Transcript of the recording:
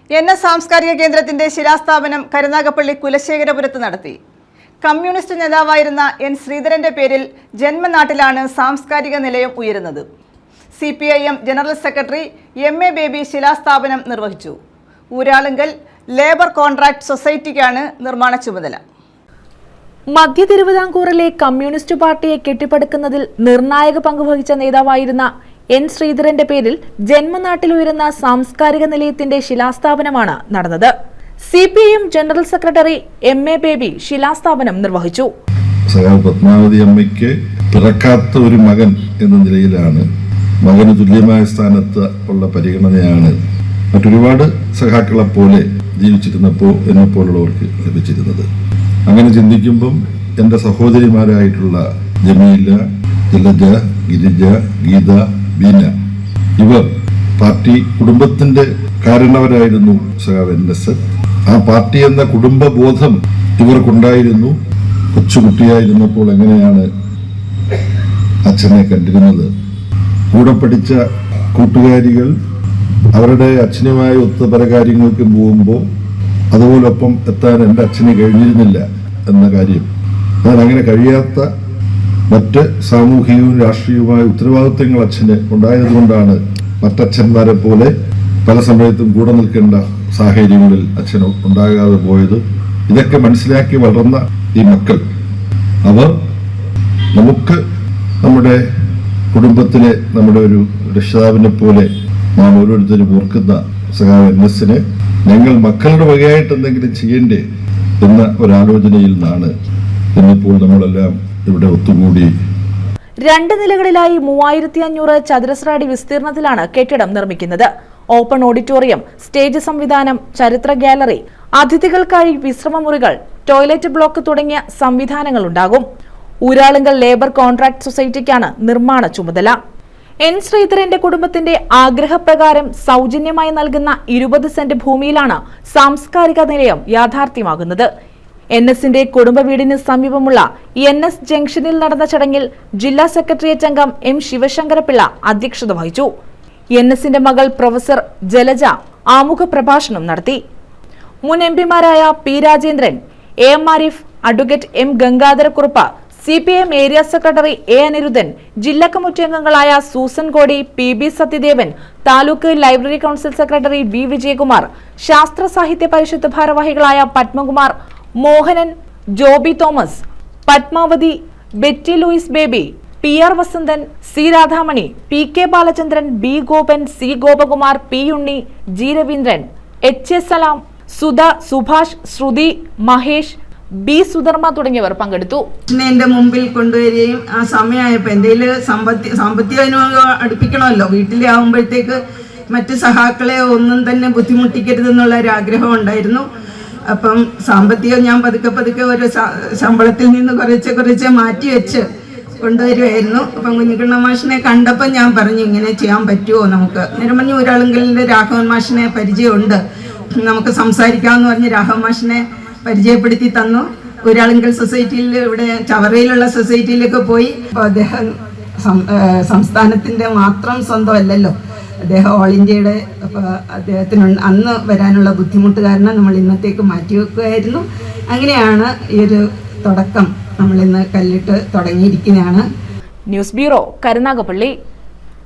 NS സാംസ്കാരിക കേന്ദ്രത്തിന്റെ ശിലാസ്ഥാപനം കരുനാഗപ്പള്ളി കുലശേഖരപുരത്ത് നടത്തി. കമ്മ്യൂണിസ്റ്റ് നേതാവായിരുന്ന N. ശ്രീധരന്റെ പേരിൽ ജന്മനാട്ടിലാണ് സാംസ്കാരിക നിലയം ഉയരുന്നത്. CPIM general secretary MA baby ശിലാസ്ഥാപനം നിർവഹിച്ചു. ഊരാളുങ്കൽ ലേബർ കോൺട്രാക്ട് സൊസൈറ്റിക്കാണ് നിർമ്മാണ ചുമതല. മധ്യ തിരുവിതാംകൂറിലെ കമ്മ്യൂണിസ്റ്റ് പാർട്ടിയെ കെട്ടിപ്പടുക്കുന്നതിൽ നിർണായക പങ്കുവഹിച്ച നേതാവായിരുന്ന N. ശ്രീധരന്റെ പേരിൽ ജന്മനാട്ടിലുയരുന്ന സാംസ്കാരിക നിലയത്തിന്റെ ശിലാസ്ഥാപനമാണ് നടന്നത്. CPIM general secretary MA baby ശിലാസ്ഥാപനം നിർവഹിച്ചു. പത്മാവതി അമ്മയ്ക്ക് പിറക്കാത്ത ഒരു മകൻ എന്ന നിലയിലാണ്, മകന് തുല്യമായ സ്ഥാനത്ത് ഉള്ള പരിഗണനയാണ് മറ്റൊരുപാട് സഖാക്കളെ പോലെ ജീവിച്ചിരുന്നപ്പോൾ എന്നെ പോലുള്ളവർക്ക് ലഭിച്ചിരുന്നത്. അങ്ങനെ ചിന്തിക്കുമ്പം എൻ്റെ സഹോദരിമാരായിട്ടുള്ള ജമീല, ജലജ, ഗിരിജ, ഗീത, ബീന, ഇവർ പാർട്ടി കുടുംബത്തിന്റെ കാരണവരായിരുന്നു. സഖാവ് NS ആ പാർട്ടി എന്ന കുടുംബബോധം ഇവർക്കുണ്ടായിരുന്നു. കൊച്ചുകുട്ടിയായിരുന്നപ്പോൾ എങ്ങനെയാണ് അച്ഛനെ കണ്ടിരുന്നത്, കൂടെ പഠിച്ച കൂട്ടുകാരികൾ അവരുടെ അച്ഛനുമായി ഒത്ത് പല കാര്യങ്ങൾക്ക് പോകുമ്പോൾ അതുപോലൊപ്പം എത്താൻ എൻ്റെ അച്ഛന് കഴിഞ്ഞിരുന്നില്ല എന്ന കാര്യം, എന്നാൽ അങ്ങനെ കഴിയാത്ത മറ്റ് സാമൂഹികവും രാഷ്ട്രീയവുമായ ഉത്തരവാദിത്വങ്ങൾ അച്ഛന് ഉണ്ടായതുകൊണ്ടാണ് മറ്റച്ഛന്മാരെ പോലെ പല സമയത്തും കൂടെ നിൽക്കേണ്ട സാഹചര്യങ്ങളിൽ അച്ഛൻ ഉണ്ടാകാതെ പോയത്. ഇതൊക്കെ മനസ്സിലാക്കി വളർന്ന ഈ മക്കൾ, അവർ നമുക്ക് നമ്മുടെ കുടുംബത്തിലെ നമ്മുടെ ഒരു രക്ഷിതാവിനെ പോലെ നാം ഓരോരുത്തരും ഓർക്കുന്ന സഖാവ് NSനെ ഞങ്ങൾ മക്കളുടെ വകയായിട്ട് എന്തെങ്കിലും ചെയ്യണ്ടേ എന്ന ഒരാലോചനയിൽ നിന്നാണ് ഇന്നിപ്പോൾ നമ്മളെല്ലാം ഇവിടെ ഒത്തുകൂടി. 2 നിലകളിലായി 3500 ചതുരശ്ര അടി വിസ്തീർണത്തിലാണ് കെട്ടിടം നിർമ്മിക്കുന്നത്. ഓപ്പൺ ഓഡിറ്റോറിയം, സ്റ്റേജ് സംവിധാനം, ചരിത്ര ഗാലറി, അതിഥികൾക്കായി വിശ്രമമുറികൾ, ടോയ്ലറ്റ് ബ്ലോക്ക് തുടങ്ങിയ സംവിധാനങ്ങൾ ഉണ്ടാകും. ഊരാളുങ്കൽ ലേബർ കോൺട്രാക്ട് സൊസൈറ്റിക്കാണ് നിർമ്മാണ ചുമതല. N. ശ്രീധരന്റെ കുടുംബത്തിന്റെ ആഗ്രഹപ്രകാരം സൗജന്യമായി നൽകുന്ന 20 സെന്റ് ഭൂമിയിലാണ് സാംസ്കാരിക നിലയം യാഥാർത്ഥ്യമാകുന്നത്. NSന്റെ കുടുംബ വീടിന് സമീപമുള്ള NS ജംഗ്ഷനിൽ നടന്ന ചടങ്ങിൽ ജില്ലാ സെക്രട്ടേറിയറ്റ് അംഗം M. ശിവശങ്കരപിള്ള അധ്യക്ഷത വഹിച്ചു. NSന്റെ മകൾ പ്രൊഫസർ ജലജ ആമുഖ പ്രഭാഷണം നടത്തി. മുൻ MPമാരായ P. Rajendran, AM Arif, advocate M. Gangadhara Kurup, CPIM area secretary A. Anirudhan, ജില്ലാ കമ്മിറ്റി അംഗങ്ങളായ Susan Kodi, PB Sathyadevan, taluk library council secretary V. Vijayakumar, Sasthra Sahithya Parishad ഭാരവാഹികളായ Padmakumar, Mohanan, Joby Thomas, Padmavathi, Betty Louis Baby, PR Vasanthan, C. Radhamani, PK Balachandran, B. Gopan, C. Gopakumar, P. Unni, G. Raveendran, H. Salam, Sudha, Subhash, Shruthi, Mahesh, B. Sudharma തുടങ്ങിയവർ പങ്കെടുത്തു. എന്റെ മുമ്പിൽ കൊണ്ടുവരികയും ആ സമയമായപ്പോൾ എന്തെങ്കിലും സാമ്പത്തിക അടുപ്പിക്കണമല്ലോ, വീട്ടിലെ ആകുമ്പോഴത്തേക്ക് മറ്റ് സഹാക്കളെ ഒന്നും തന്നെ ബുദ്ധിമുട്ടിക്കരുതെന്നുള്ള ഒരു ആഗ്രഹം ഉണ്ടായിരുന്നു. അപ്പം സാമ്പത്തികം ഞാൻ പതുക്കെ ഒരു ശമ്പളത്തിൽ നിന്ന് കുറച്ച് മാറ്റി വെച്ച് കൊണ്ടുവരുമായിരുന്നു. അപ്പം കുഞ്ഞിക്കണ്ണ മാഷിനെ കണ്ടപ്പോൾ ഞാൻ പറഞ്ഞു, ഇങ്ങനെ ചെയ്യാൻ പറ്റുമോ നമുക്ക്. നിരമഞ്ഞ ഊരാളുങ്കലിൻ്റെ രാഘവൻ മാഷിനെ പരിചയമുണ്ട്, നമുക്ക് സംസാരിക്കാമെന്ന് പറഞ്ഞ് രാഘവൻ മാഷിനെ പരിചയപ്പെടുത്തി തന്നു. ഊരാളുങ്കൽ സൊസൈറ്റിയിൽ, ഇവിടെ ചവറയിലുള്ള സൊസൈറ്റിയിലൊക്കെ പോയി. അപ്പോൾ അദ്ദേഹം സംസ്ഥാനത്തിൻ്റെ മാത്രം സ്വന്തമല്ലല്ലോ, അദ്ദേഹം ഓൾ ഇന്ത്യയുടെ. അപ്പോൾ അദ്ദേഹത്തിന് അന്ന് വരാനുള്ള ബുദ്ധിമുട്ട് കാരണം നമ്മൾ ഇന്നത്തേക്ക് മാറ്റിവെക്കുകയായിരുന്നു. അങ്ങനെയാണ് ഈ ഒരു തുടക്കം നമ്മളിന്ന് കല്ലിട്ട് തുടങ്ങിയിരിക്കുന്നതാണ്. News bureau, Karunagappally.